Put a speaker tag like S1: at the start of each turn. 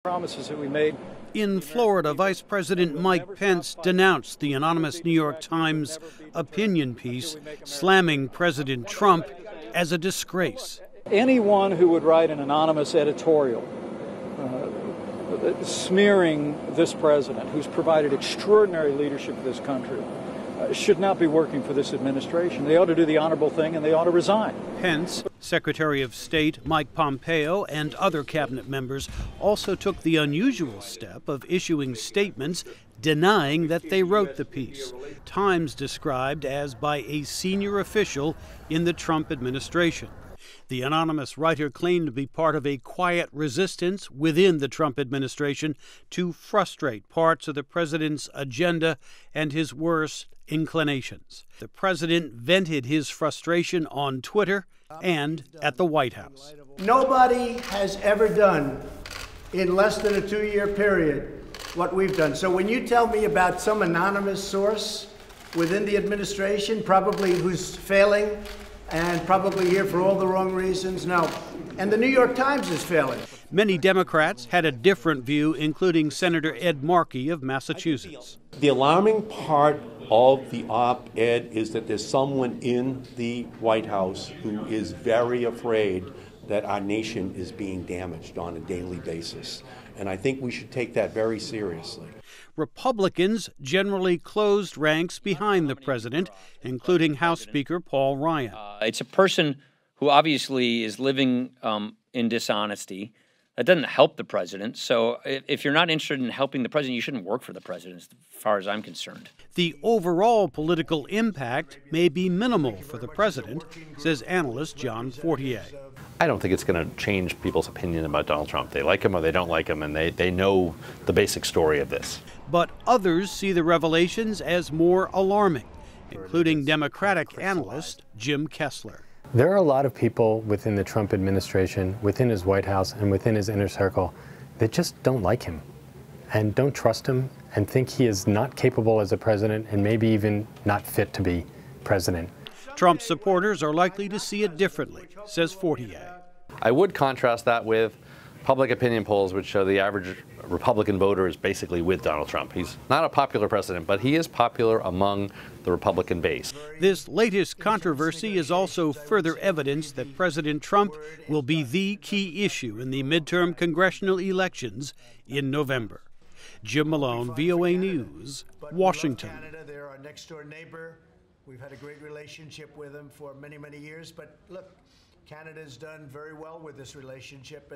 S1: Promises that we made.
S2: In Florida, Vice President Mike Pence denounced the anonymous New York Times opinion piece slamming President Trump as a disgrace.
S1: Anyone who would write an anonymous editorial smearing this president, who's provided extraordinary leadership to this country, should not be working for this administration. They ought to do the honorable thing and they ought to resign.
S2: Pence, Secretary of State Mike Pompeo, and other cabinet members also took the unusual step of issuing statements denying that they wrote the piece, Times described as by a senior official in the Trump administration. The anonymous writer claimed to be part of a quiet resistance within the Trump administration to frustrate parts of the president's agenda and his worst inclinations. The president vented his frustration on Twitter and at the White House.
S3: Nobody has ever done in less than a 2-year period what we've done. So when you tell me about some anonymous source within the administration, probably who's failing, and probably here for all the wrong reasons, no. And the New York Times is failing.
S2: Many Democrats had a different view, including Senator Ed Markey of Massachusetts.
S4: The alarming part of the op-ed is that there's someone in the White House who is very afraid that our nation is being damaged on a daily basis. And I think we should take that very seriously.
S2: Republicans generally closed ranks behind the president, including House Speaker Paul Ryan.
S5: It's a person who obviously is living in dishonesty. That doesn't help the president. So if you're not interested in helping the president, you shouldn't work for the president, as far as I'm concerned.
S2: The overall political impact may be minimal for the president, says analyst John Fortier.
S6: I don't think it's going to change people's opinion about Donald Trump. They like him or they don't like him, and they know the basic story of this.
S2: But others see the revelations as more alarming, including Democratic analyst Jim Kessler.
S7: There are a lot of people within the Trump administration, within his White House, and within his inner circle that just don't like him and don't trust him and think he is not capable as a president and maybe even not fit to be president.
S2: Trump supporters are likely to see it differently, says Fortier.
S6: I would contrast that with public opinion polls, which show the average Republican voter is basically with Donald Trump. He's not a popular president, but he is popular among the Republican base.
S2: This latest controversy is also further evidence that President Trump will be the key issue in the midterm congressional elections in November. Jim Malone, VOA News, Washington.
S3: They're our next-door neighbor. We've had a great relationship with them for many, many years. But look, Canada's done very well with this relationship.